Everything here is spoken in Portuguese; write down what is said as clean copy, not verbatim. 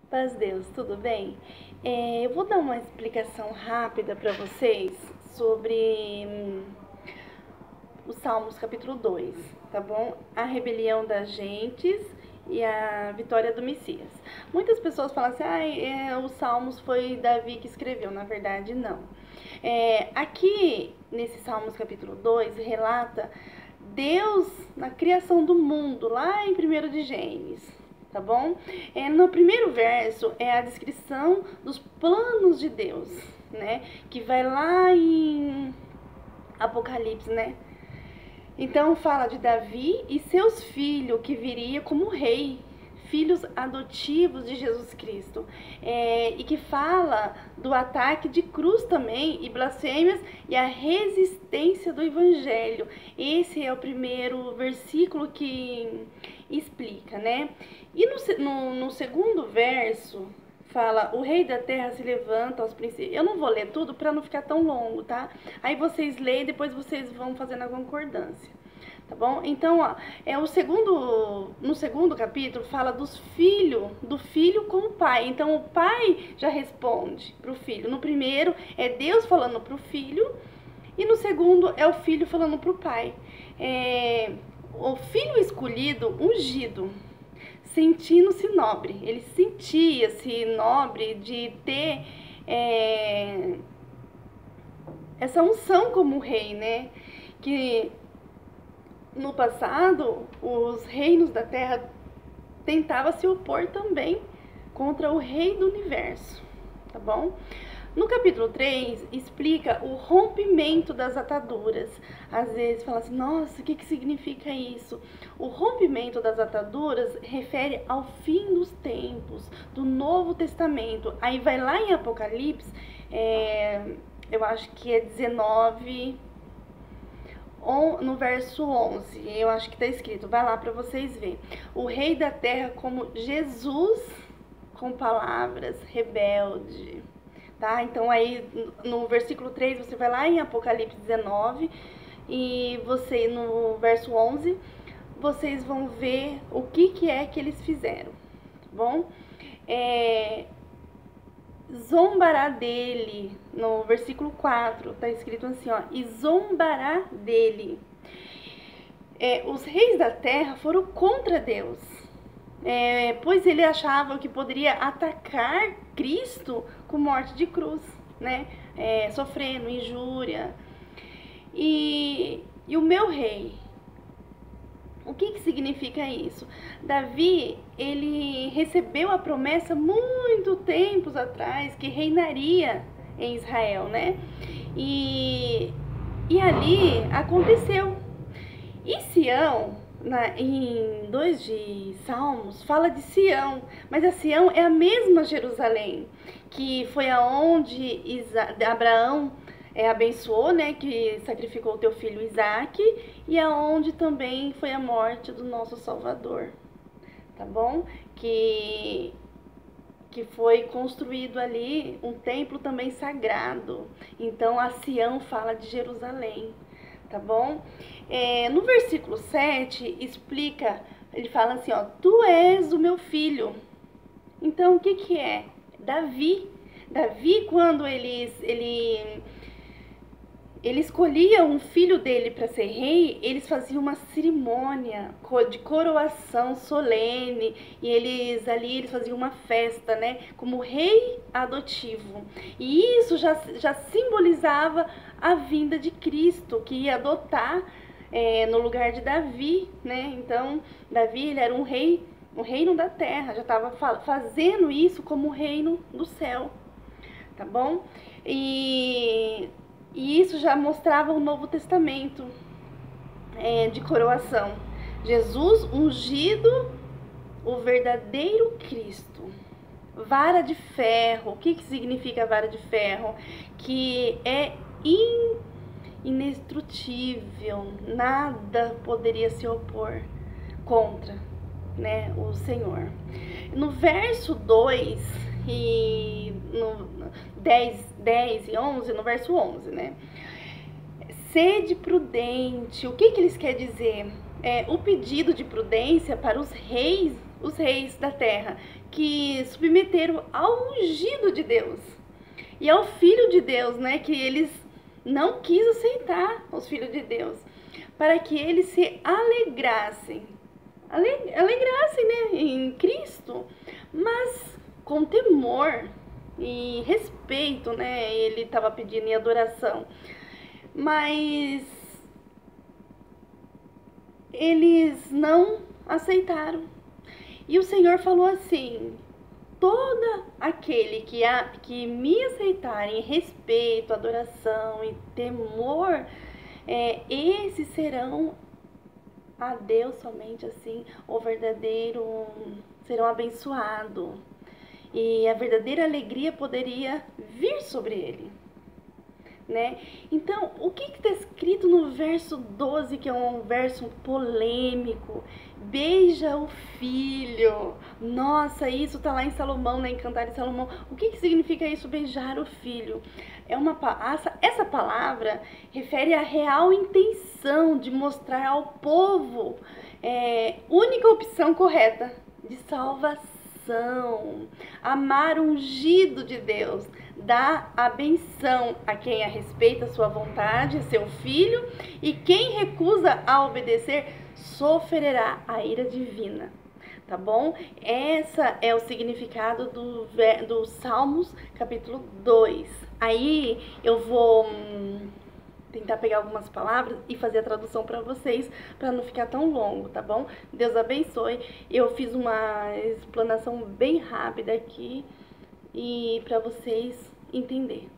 Paz Deus, tudo bem? Eu vou dar uma explicação rápida para vocês sobre os Salmos capítulo 2, tá bom? A rebelião das gentes e a vitória do Messias. Muitas pessoas falam assim, os Salmos foi Davi que escreveu, na verdade não. Aqui, nesse Salmos capítulo 2, relata Deus na criação do mundo, lá em 1 de Gênesis, tá bom? No primeiro verso é a descrição dos planos de Deus, né? Que vai lá em Apocalipse, né? Então fala de Davi e seus filhos, que viria como rei, filhos adotivos de Jesus Cristo. E que fala do ataque de cruz também, e blasfêmias, e a resistência do evangelho. Esse é o primeiro versículo que explica, né? E no segundo verso fala, o rei da terra se levanta aos princípios. Eu não vou ler tudo para não ficar tão longo, tá? Aí vocês leem e depois vocês vão fazendo a concordância, tá bom? Então, ó, no segundo capítulo fala do filho com o pai. Então, o pai já responde pro filho. No primeiro é Deus falando pro filho e no segundo é o filho falando pro pai. O filho escolhido, ungido, sentindo-se nobre. Ele sentia-se nobre de ter essa unção como rei, né? Que no passado os reinos da terra tentavam se opor também contra o rei do universo, tá bom? No capítulo 3, explica o rompimento das ataduras. Às vezes fala assim, nossa, o que significa isso? O rompimento das ataduras refere ao fim dos tempos, do Novo Testamento. Aí vai lá em Apocalipse, eu acho que é 19, no verso 11, eu acho que está escrito, vai lá para vocês verem. O rei da terra como Jesus com palavras rebelde. Tá? Então aí no versículo 3 você vai lá em Apocalipse 19 e você no verso 11 vocês vão ver o que é que eles fizeram, tá bom? Zombará dele, no versículo 4 tá escrito assim, ó, e zombará dele. Os reis da terra foram contra Deus, pois ele achava que poderia atacar Cristo com morte de cruz, né? Sofrendo injúria. E o meu rei, o que significa isso? Davi, ele recebeu a promessa muito tempos atrás que reinaria em Israel, né? E ali aconteceu. E Sião, em 2 de Salmos, fala de Sião, mas a Sião é a mesma Jerusalém, que foi aonde Abraão abençoou, né, que sacrificou o teu filho Isaac, e aonde também foi a morte do nosso Salvador, tá bom? Que foi construído ali um templo também sagrado. Então a Sião fala de Jerusalém, tá bom? No versículo 7 explica, ele fala assim, ó, tu és o meu filho. Então o que é? Davi, quando ele escolhia um filho dele para ser rei, eles faziam uma cerimônia de coroação solene, e eles faziam uma festa, né, como rei adotivo. E isso já simbolizava a vinda de Cristo, que ia adotar no lugar de Davi, né? Então, Davi, ele era um reino da terra, já estava fazendo isso como reino do céu, tá bom? E isso já mostrava o Novo Testamento de coroação. Jesus ungido, o verdadeiro Cristo. Vara de ferro. O que significa vara de ferro? Que é indestrutível. Nada poderia se opor contra, né, o Senhor. No verso 2 e no 10 e 11, no verso 11, né? Sede prudente. O que eles querem dizer? O pedido de prudência para os reis os reis da terra, que submeteram ao ungido de Deus e ao Filho de Deus, né? Que eles não quis aceitar os filhos de Deus, para que eles se alegrassem, né, em Cristo, mas com temor e respeito, né? Ele estava pedindo em adoração, mas eles não aceitaram. E o Senhor falou assim: todo aquele que me aceitar em respeito, adoração e temor, esses serão a Deus somente assim, o verdadeiro, serão abençoados. E a verdadeira alegria poderia vir sobre ele, né? Então, o que está escrito no verso 12, que é um verso polêmico? Beija o filho. Nossa, isso tá lá em Salomão, né? Em Cantares de Salomão. O que significa isso, beijar o filho? Essa palavra refere à real intenção de mostrar ao povo única opção correta de salvação. Amar o ungido de Deus, dá a benção a quem a respeita a sua vontade, seu filho, e quem recusa a obedecer sofrerá a ira divina. Tá bom? Essa é o significado do Salmos capítulo 2. Aí eu vou tentar pegar algumas palavras e fazer a tradução para vocês, para não ficar tão longo, tá bom? Deus abençoe. Eu fiz uma explanação bem rápida aqui e para vocês entenderem.